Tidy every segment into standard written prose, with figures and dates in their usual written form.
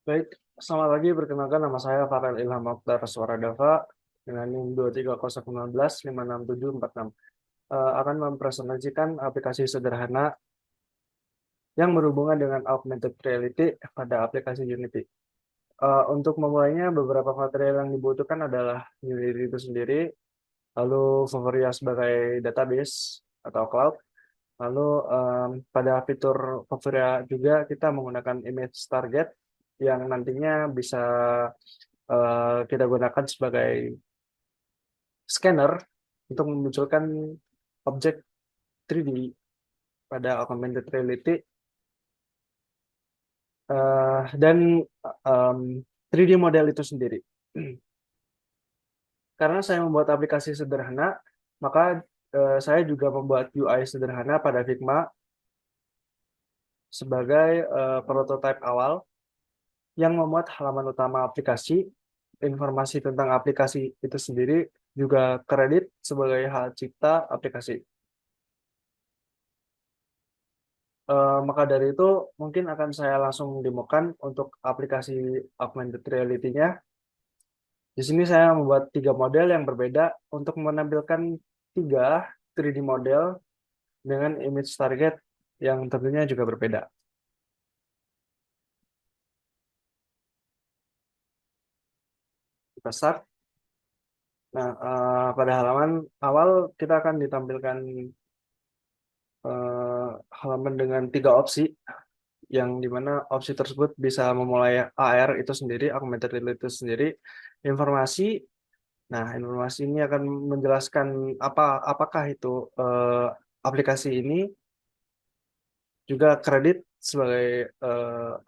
Baik, selamat pagi. Perkenalkan nama saya Farel Ilham Mokhtar Suara Dava dengan NIM 23016564746. Akan mempresentasikan aplikasi sederhana yang berhubungan dengan augmented reality pada aplikasi Unity. Untuk memulainya, beberapa material yang dibutuhkan adalah Unity itu sendiri, lalu Foveria sebagai database atau cloud, lalu pada fitur Foveria juga kita menggunakan image target yang nantinya bisa kita gunakan sebagai scanner untuk memunculkan objek 3D pada augmented reality dan 3D model itu sendiri. Karena saya membuat aplikasi sederhana, maka saya juga membuat UI sederhana pada Figma sebagai prototipe awal yang memuat halaman utama aplikasi, informasi tentang aplikasi itu sendiri, juga kredit sebagai hak cipta aplikasi. Maka dari itu, mungkin akan saya langsung demokan untuk aplikasi augmented reality-nya. Di sini saya membuat 3 model yang berbeda untuk menampilkan 3 3D model dengan image target yang tentunya juga berbeda. Kita start. Nah, pada halaman awal kita akan ditampilkan halaman dengan 3 opsi, yang dimana opsi tersebut bisa memulai AR itu sendiri, augmented reality itu sendiri, informasi. Nah, informasi ini akan menjelaskan apakah itu aplikasi ini, juga kredit sebagai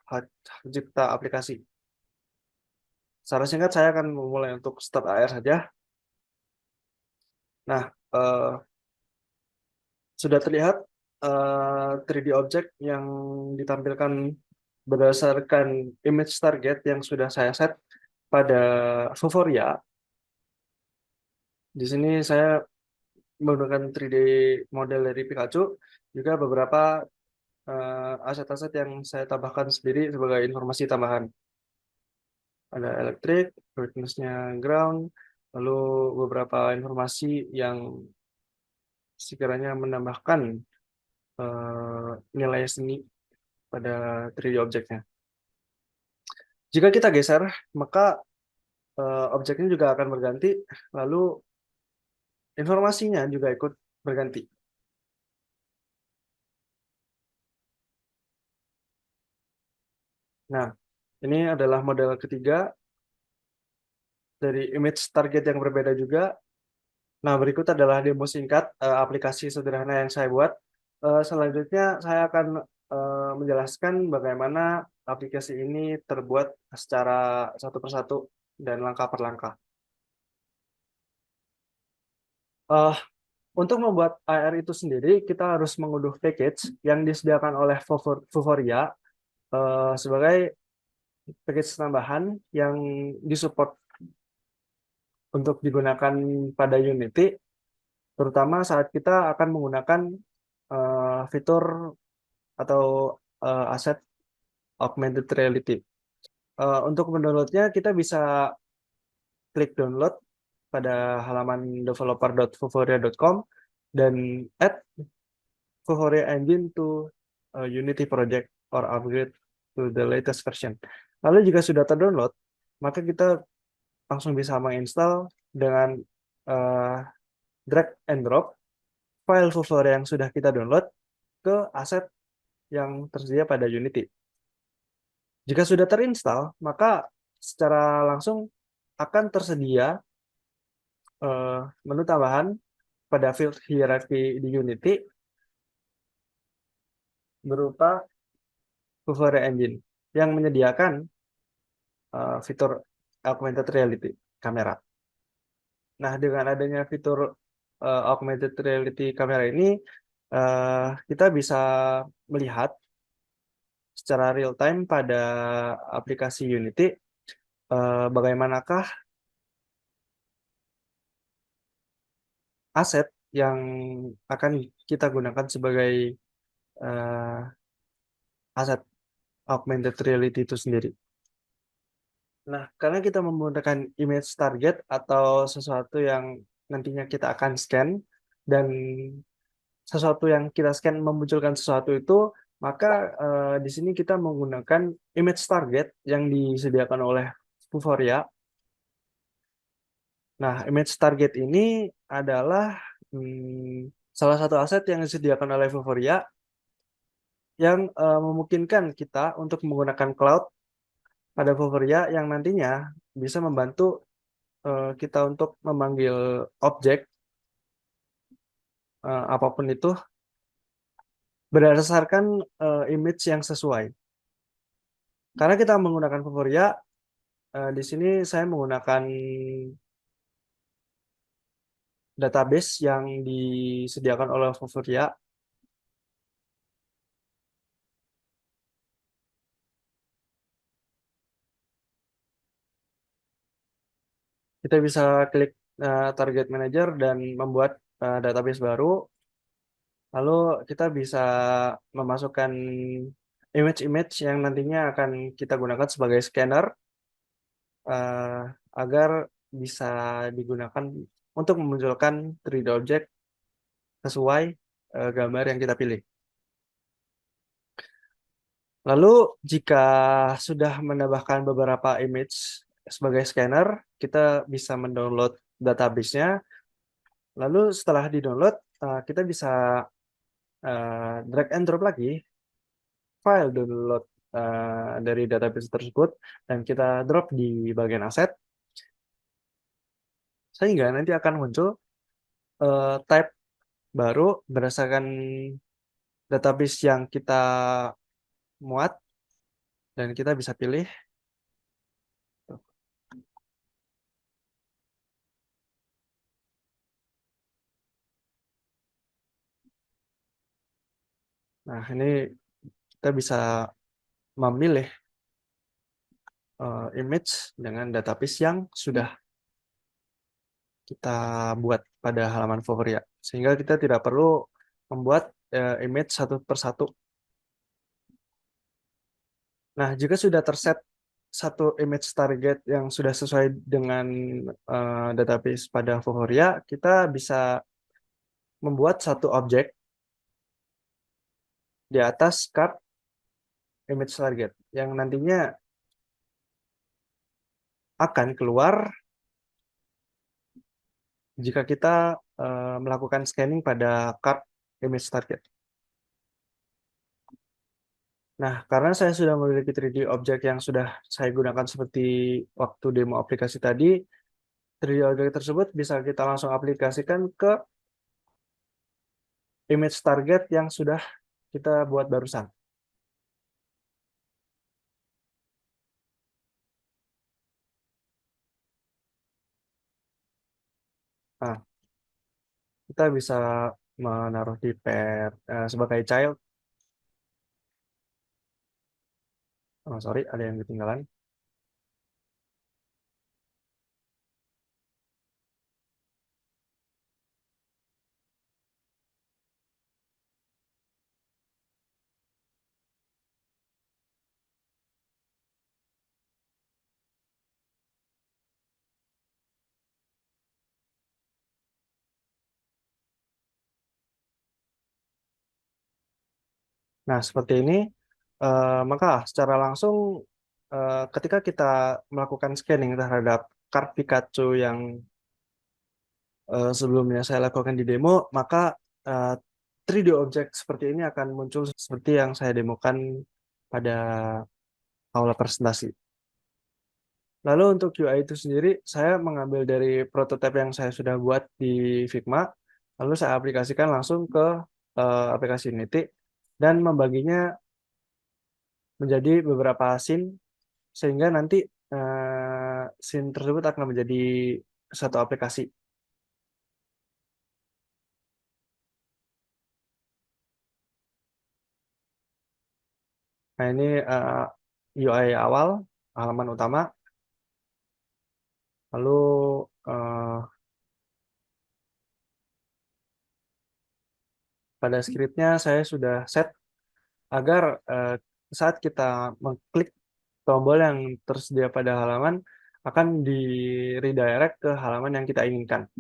hak cipta aplikasi. Secara singkat saya akan memulai untuk start AR saja. Nah, sudah terlihat 3D object yang ditampilkan berdasarkan image target yang sudah saya set pada Vuforia. Di sini saya menggunakan 3D model dari Pikachu, juga beberapa aset-aset yang saya tambahkan sendiri sebagai informasi tambahan. Ada elektrik, brightness-nya ground, lalu beberapa informasi yang sekiranya menambahkan nilai seni pada 3D objeknya. Jika kita geser, maka objeknya juga akan berganti, lalu informasinya juga ikut berganti. Nah, ini adalah model ketiga dari image target yang berbeda juga. Nah, berikut adalah demo singkat aplikasi sederhana yang saya buat. Selanjutnya, saya akan menjelaskan bagaimana aplikasi ini terbuat secara satu persatu dan langkah per langkah. Untuk membuat AR itu sendiri, kita harus mengunduh package yang disediakan oleh Vuforia sebagai package tambahan yang disupport untuk digunakan pada Unity, terutama saat kita akan menggunakan fitur atau aset augmented reality. Untuk mendownloadnya, kita bisa klik download pada halaman developer.vuforia.com dan add Vuforia Engine to Unity project or upgrade to the latest version. Lalu jika sudah terdownload, maka kita langsung bisa menginstal dengan drag and drop file Vuforia yang sudah kita download ke aset yang tersedia pada Unity. Jika sudah terinstall, maka secara langsung akan tersedia menu tambahan pada field hierarchy di Unity berupa Vuforia Engine yang menyediakan fitur augmented reality kamera. Nah, dengan adanya fitur augmented reality kamera ini, kita bisa melihat secara real time pada aplikasi Unity bagaimanakah aset yang akan kita gunakan sebagai aset augmented reality itu sendiri. Nah, karena kita menggunakan image target atau sesuatu yang nantinya kita akan scan, dan sesuatu yang kita scan memunculkan sesuatu itu, maka di sini kita menggunakan image target yang disediakan oleh Vuforia. Nah, image target ini adalah salah satu aset yang disediakan oleh Vuforia yang memungkinkan kita untuk menggunakan cloud pada Vuforia yang nantinya bisa membantu kita untuk memanggil objek apapun itu berdasarkan image yang sesuai. Karena kita menggunakan Vuforia, di sini saya menggunakan database yang disediakan oleh Vuforia. Kita bisa klik Target Manager dan membuat database baru. Lalu kita bisa memasukkan image-image yang nantinya akan kita gunakan sebagai scanner eh, agar bisa digunakan untuk memunculkan 3D object sesuai gambar yang kita pilih. Lalu jika sudah menambahkan beberapa image sebagai scanner, kita bisa mendownload database-nya. Lalu setelah di-download, kita bisa drag and drop lagi file download dari database tersebut dan kita drop di bagian aset, sehingga nanti akan muncul tab baru berdasarkan database yang kita muat, dan kita bisa pilih. Nah, ini kita bisa memilih image dengan database yang sudah kita buat pada halaman Vuforia, sehingga kita tidak perlu membuat image satu persatu. Nah, jika sudah terset satu image target yang sudah sesuai dengan database pada Vuforia, kita bisa membuat satu objek di atas card image target yang nantinya akan keluar jika kita melakukan scanning pada card image target. Nah, karena saya sudah memiliki 3D object yang sudah saya gunakan seperti waktu demo aplikasi tadi, 3D object tersebut bisa kita langsung aplikasikan ke image target yang sudah kita buat barusan. Nah, kita bisa menaruh di pair sebagai child. Oh, sorry, ada yang ketinggalan. Nah, seperti ini, maka secara langsung ketika kita melakukan scanning terhadap card Pikachu yang sebelumnya saya lakukan di demo, maka 3D object seperti ini akan muncul seperti yang saya demokan pada aula presentasi. Lalu untuk UI itu sendiri, saya mengambil dari prototipe yang saya sudah buat di Figma, lalu saya aplikasikan langsung ke aplikasi Unity, dan membaginya menjadi beberapa scene, sehingga nanti scene tersebut akan menjadi satu aplikasi. Nah, ini UI awal, halaman utama. Lalu pada scriptnya saya sudah set agar saat kita mengklik tombol yang tersedia pada halaman akan di redirect ke halaman yang kita inginkan.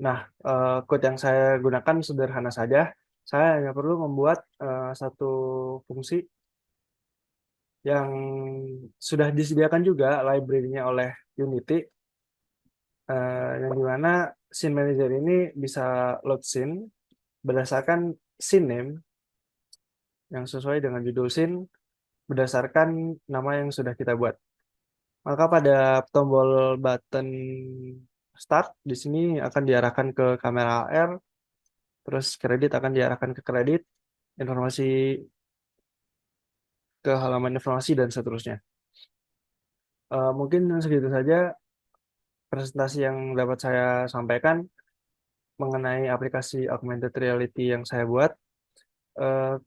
Nah, code yang saya gunakan sederhana saja. Saya hanya perlu membuat satu fungsi yang sudah disediakan juga library-nya oleh Unity, yang dimana scene manager ini bisa load scene berdasarkan scene name yang sesuai dengan judul scene berdasarkan nama yang sudah kita buat. Maka pada tombol button start di sini akan diarahkan ke kamera AR, terus kredit akan diarahkan ke kredit, informasi ke halaman informasi dan seterusnya. Mungkin segitu saja presentasi yang dapat saya sampaikan mengenai aplikasi augmented reality yang saya buat. Eh,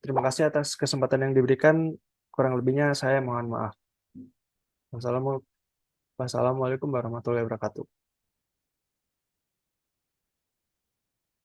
Terima kasih atas kesempatan yang diberikan. Kurang lebihnya saya mohon maaf. Wassalamualaikum warahmatullahi wabarakatuh.